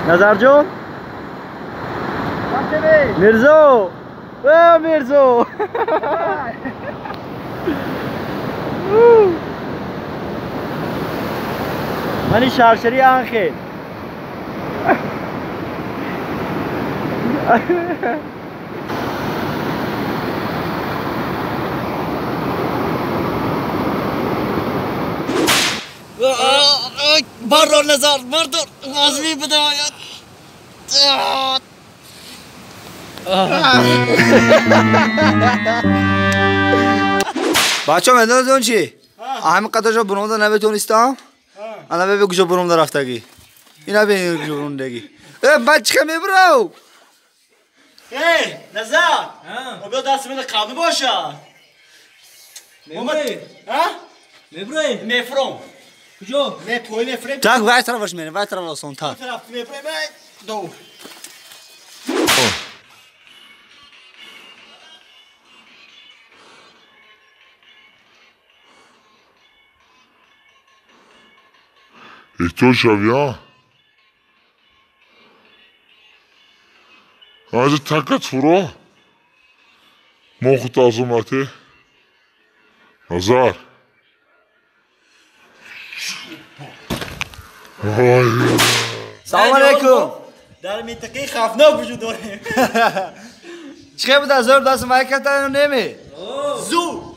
Nazarjon? Mirzo! Mirzo! Mani şarşeri Ángel. Pardon Nazar, pardon. Azmi bedayat. بچه ها مدونتون چی؟ همین قطعش برام دا نبتونستم انا ببین کجا برام دا رفتگی اینا ببین کجا برام دگی بچه که میبرو نظر بیا دست من قبل باشه میبری؟ میبری؟ میفرم کجا؟ توی میفرم تاک وای طرفش میره وای طرف آسان تا طرف میفرم دو Esto ya via. Hadi takat furo. Moğut azumati. Nazar. Ay. سلام علیکم در منطقه خفناک وجود داره چیکار بود از دست مرکز نمی زو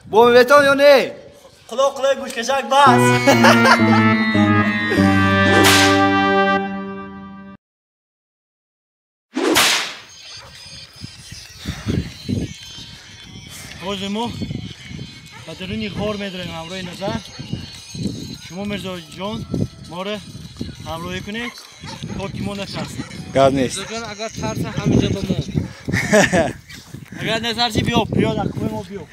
با میتون یا نه قلق گوش کشک بس روز ما بدرونی خور میداریم همراه نظر شما مرزا جان ما رو همراهی کنید تا که ما نترسیم گرد نیست اگر ترس همینجا بمون اگر نترسی بیا در کوه ما بیا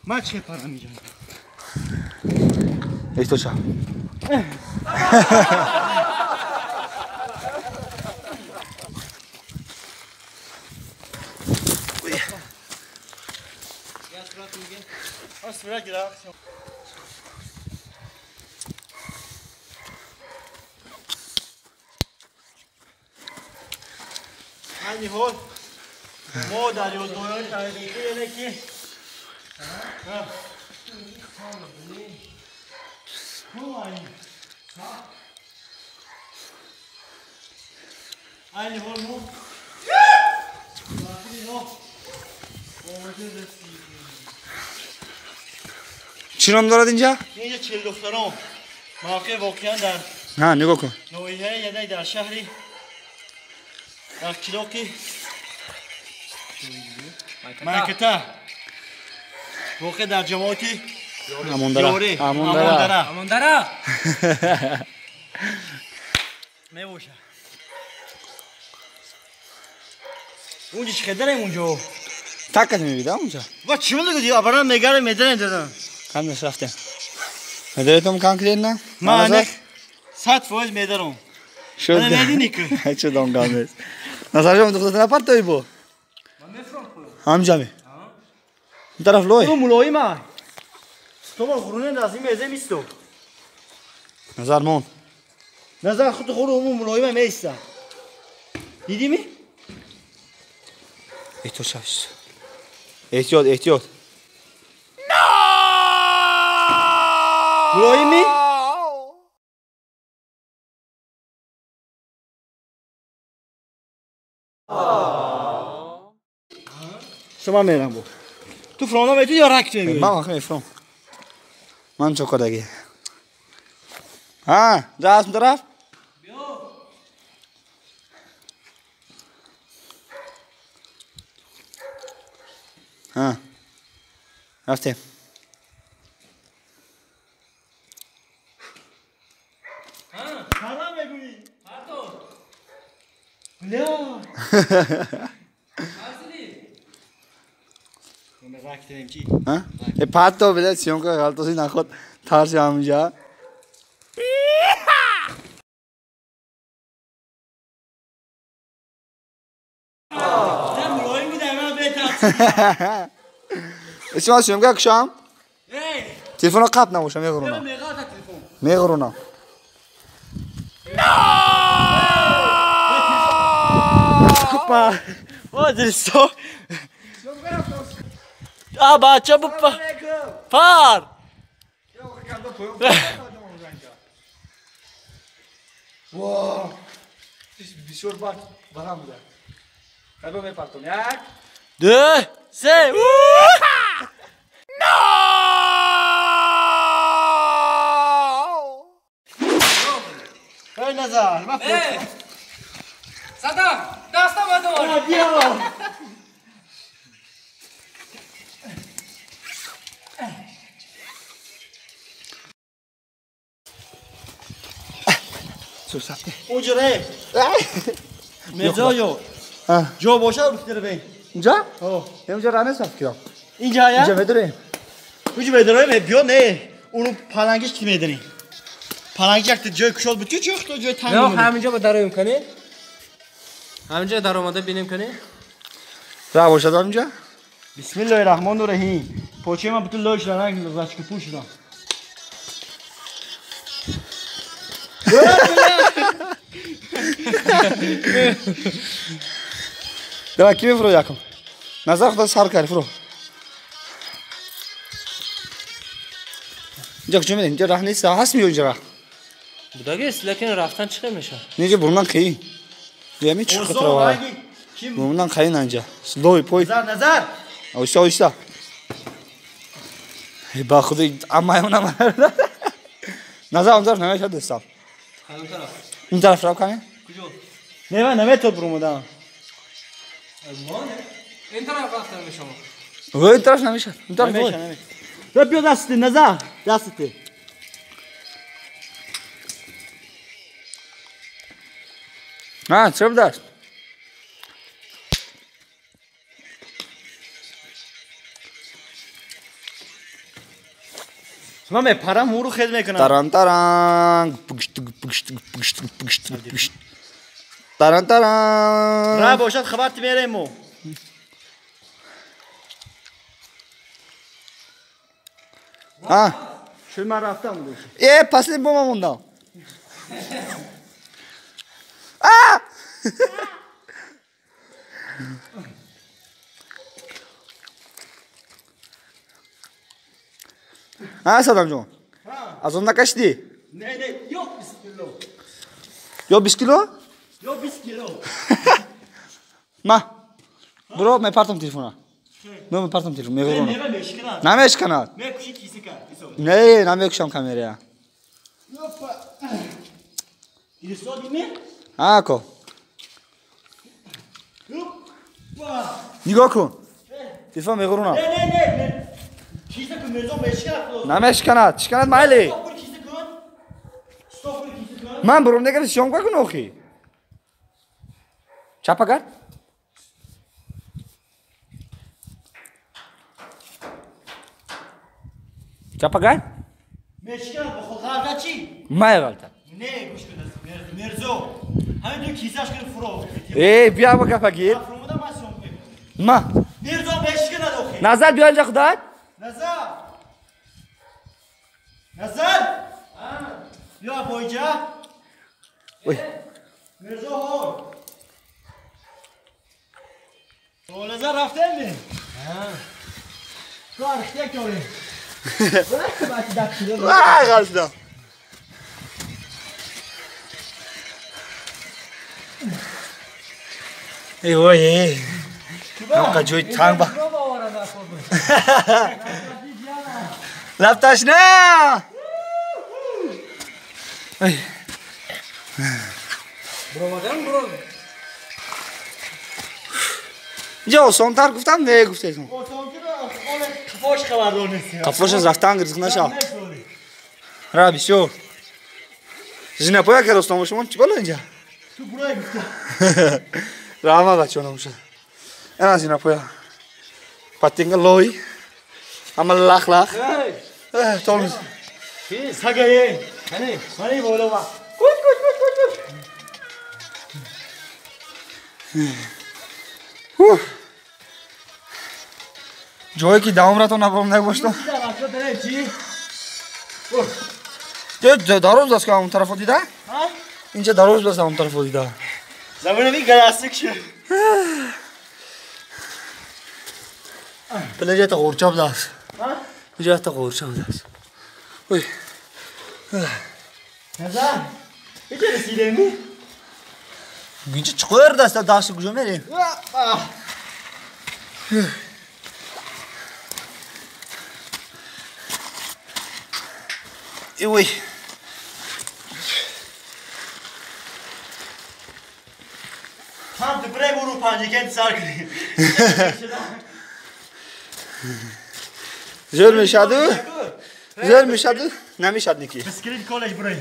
من چه پرم میجم Esto ya. aynı hol model yol doyuyor tarihi ki aynı hol mu? چی نام دارد اینجا؟ اینجا 40 دختران موقع واقعا در ها نگاه کن نوعیه یعنی در شهری در کلاکی منکته واقع در جماعتی یاری اماندره میبوشه اونجا چه داریم اونجا تکت میبیدم اونجا و چی میگه دیگه ابرام نگاره میدارن دادن کامش رفتم مدرتم کام کردن من 100% میدارم شد من ندینی که چه دام کامش نظر جام دختر نپر توی بو هم جامی این طرف لوی تو مولایی ما تو با خرونه نازی میزه میستو نظر مون نظر خود خور اون مولایی ما میسته دیدی می احتیاط شش احتیاط مولایی می شما میرم بو تو فرانا میتونی یا رک میگی من آخه میفرم من چوکا دگی ها جاست طرف ها رفتیم سلام بگویی بیا مزاح کردیم چی؟ ها؟ یه پاتو بده سیون که غلطی نخود ترس همینجا. من ملایم بودم من بهتر. اسمع سیون که کشام. تلفن رو قطع نموشم میگرونا. میگه تا تلفن. میگرونا. Pa, olha só. Ah, bate a bupa. Par. Wow. Bisor bak. Bana mı da? Hadi ben partom. Yak. 2, 3. Hey Nazar, bak. Sadam, dasta mador. Hadi. Sursat. Ucure. Mezoyo. Ha. Jo boşa uçtur bey. اینجا؟ Oh. اینجا رانه صاف کردم. اینجا ya. اینجا بدریم. Ucu bedere ve biyo ne? Onu palangeç kim edeni? Palangeç yaktı joy kuşol bitiyor çok da joy نه tanımıyor. همینجا با درو میکنی؟ همینجا در اومده بینیم کنی؟ را باشد اینجا؟ Bismillahirrahmanirrahim. Poçema bütün loşlar hangi zaçkı puşla. Demek kimi fırı yakın? Nazar kutu sarı fırı. اینجا کجا میدین؟ اینجا راه نیست. هست میو اینجا راه. بوداگیست لیکن رفتن چی میشه؟ اینجا برونdan خیلی. دیمی چی خطر var. Kim? Burundan kayın anca. Slow poy. Nazar. Oysa oysa. Hey bak xudu amma ona var. Nazar ondan ne yaşadı sağ. همین طرف این طرف رو کنه؟ کجا؟ Ne var ne metod brumodan. مانه؟ این طرف رفتن شما و این طرف نمیشه. این طرف Neme وای. neme. Yapıyor dasti Nazar. Dasti. Ha çabuk ders. Tamam be para muru khedme kana. Taran taran. Pıkıştık. Taran taran. Ra boşat xabar vereyim o. Ha. Şöyle ben raftam mı? Pasli bomba bundan. Aa! Ha Sadam John. Az onda kaç di? Ne yok bismillah. Yo 20 kilo? Yok 1 kilo. Ma. Bro, me partam telefona. Me partam telefon. Me Ne vurona. var meşkina? Na mesh kanal. Ne kuşu kisi kan. Iso. Ne, na me kuşam kameraya. Hoppa. İso değil mi? Ha ko. Hoppa. Nigah kun. Telefon me vurona. Ne. Kisi kan mezon meşkina. Na mesh kanal. Chkanat maili. Stop kisi kan. Stop kisi kan. Man bro, ne kadar şon kun oxi. Chapa kar. Chapa kar. Meşkina bu xalqa çi? May galta. Ne kuş kadar? Merzo. Hani diyor kisi aşkın furo. Biya baka fakir. Fromu da masyon. Ma. Merzo meşkina da okey. Nazar bir önce kadar. Nazar. Nazar. Ya boyca. Oy. Merzo hor. O Nazar raften mi? Tu arkaya köre. Bırak ki belki dakika. Vay galta. Oy. Não cajoy tamba. Laptaş ne? Ay. برو مادرم برو Jo, son tar guftam ne guftesun? O sonki de ona kafoş kavardonesi. Kafoş zaftan gırtık naşa. Ne söyle? Rabi şo. Zine poya kero stomoşum çi bolo inja. Tu buraya gitti. Rama gaçonamışa. En az zine poya. پاتینگ لوی اما لاخ لاخ تولمز سگه هنی بالا با جایی که دام را تو نبرم نگوشتم چی؟ دروز دست که اون طرف دیده اینجا دروز دست اون طرف دیده زمانه بی گلاستیک شد بله جای تا غورچاب دست جای تا غورچاب دست نظر اینجا رسیده می؟ اینجا چقدر دست کجا میریم ایوی هم تو برای برو پنجه انتظار کنیم زور میشدو؟ زور میشدو؟ نمیشد نیکی بسکریت کالج برای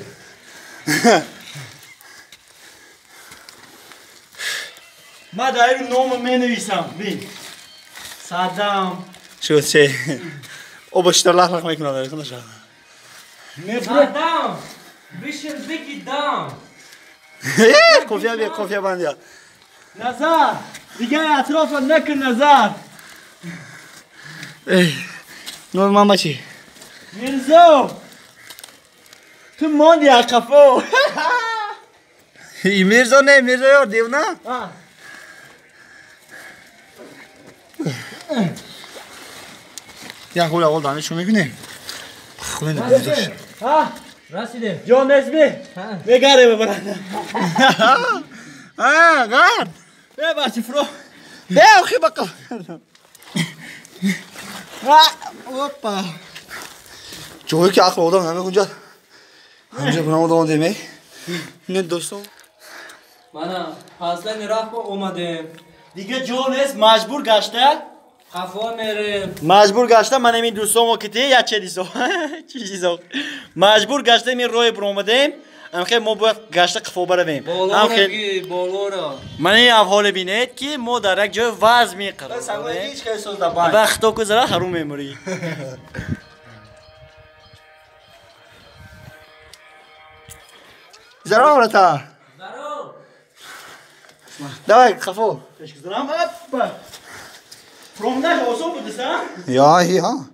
ما دایر نام می نویسم بین صدام شد چه او باشتر لخ میکنه داری کنه شد Saddam, Bishop Biggie down. کافیه بندیا نظر دیگه اطراف نکن نظر نور ماما چی؟ مرزو تو ماندی اقفو ای میرزا نه میرزا یار دیو نه یا خولا اول دانشو میکنیم خوبه نمیدوش رسیده. جان نسبی بگره ببرن گرد ببرچی فرو اخی بقا اوپا جایی که اخل آدم همه کنجا همجا برام آدم دیمه نه دوستم Mana fazla nirah اومدیم. دیگه جان است مجبور گشته Qafa میریم. مجبور گشته من همین دوستامو که یا چه دیسو چی چیزا مجبور گشته می روی پرومدیم ام خیلی ما باید گشته قفا برویم بالا رگی بالا را. من این احوال بینید که ما در یک جای وضع میقراریم سنگوی هیچ که سوز دبان وقتا که زره حروم میموری زرا ورتا Здорово. давай خفو تشکر دارم اپا پرومدش آسان بوده سا یا هی ها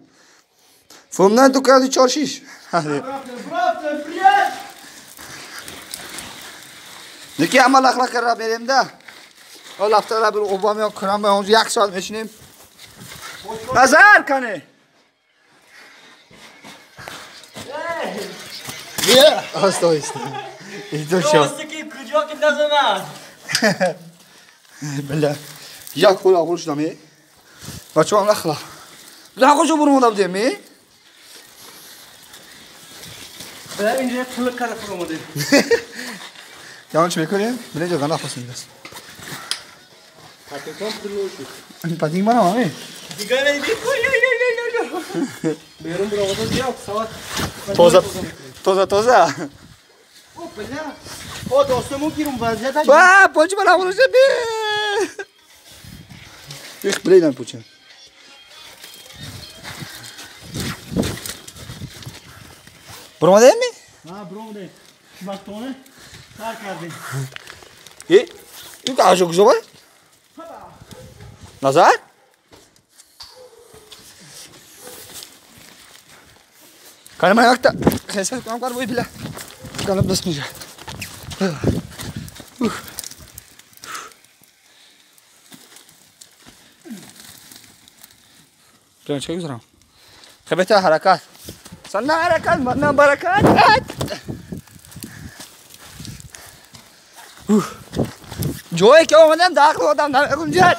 فرم نه تو کردی 4 6 برافت فریاد نکی عمل اخلاق را بریم ده اول هفته را برو اوبامی ها کرم به اونجا 1 ساعت میشینیم نظر کنه بیا آستا ایدو شو راسته که کجا که نزنه بله یا کل آقول شدمی بچه هم اخلاق نه کجا برو مدام دیمی به اینجا کلک کرده پرومده یا چه میکنیم بله جا گناه خواستیم دست پاتینگ منم همه دیگه نیدی بیرون برو واسه زیاد ساعت. توزه او بله او دوستمون گیرون وضعیت هست با پوچی من اولوش بی بیخ بلیدن پوچه برو مده می؟ ها پرومده وقتونه کار کردیم این که آجو کجا باید؟ نظر؟ کنه من وقتا خیصت کنم کار بایی بله کنم دست میشه بلان چه گذارم خیبته حرکت سنه حرکت من برکت جایی که آمدم داخل آدم نمیرون جد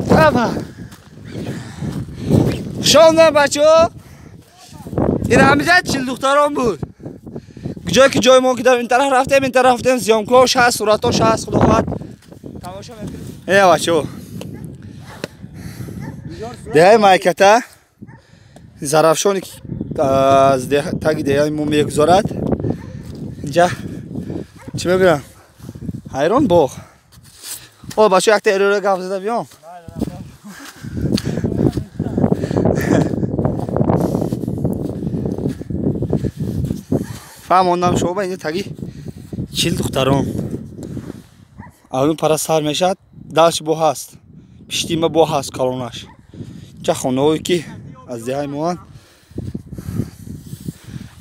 بابا شاندم بچه ها این همیزه چیل دختران بود جایی که جای ما که در این طرف رفتیم زیامکاش هست صورتاش هست خدا خواهد تماشا میکنیم اینه بچه ها دهه مایکته زرفشانی از تاگی دهه ما میگذارد اینجا چی میگویم؟ حیران باغ او بچه یک تا ایرو رو گفت زده بیام فهموندم شما با اینجا تگی چیل دختران اون پرا سر میشد دلش بو هست پشتی ما بو هست کلونش چه خونه هایی که از دیهای موان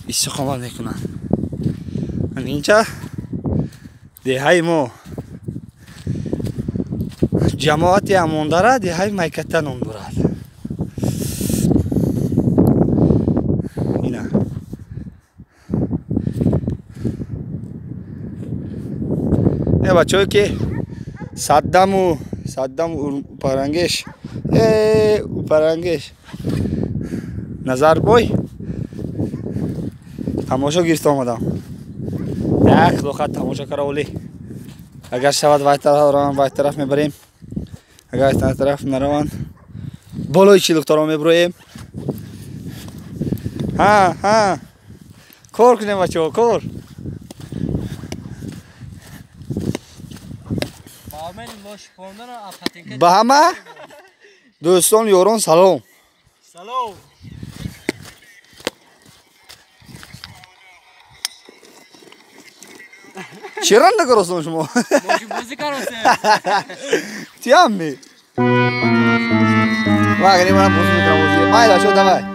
استقامت میکنن اینجا دیهای ما جماعتی همون داره دیهای میکتن اون برد اینه ای بچه هایی که صدم و پرنگش پرنگش نظر بای تماشا گیرست آمدم یک دو خط تماشا کراولی اگر شود وای طرف میبریم اگر این طرف نروان بالای چی دکترها میبرویم ها کار کنیم بچه ها کار به همه دوستان یاران سلام سلام چی رنده کراستان شما؟ تی هم می؟ واقعی من بوزی میکنم بوزی مایلا شد دوای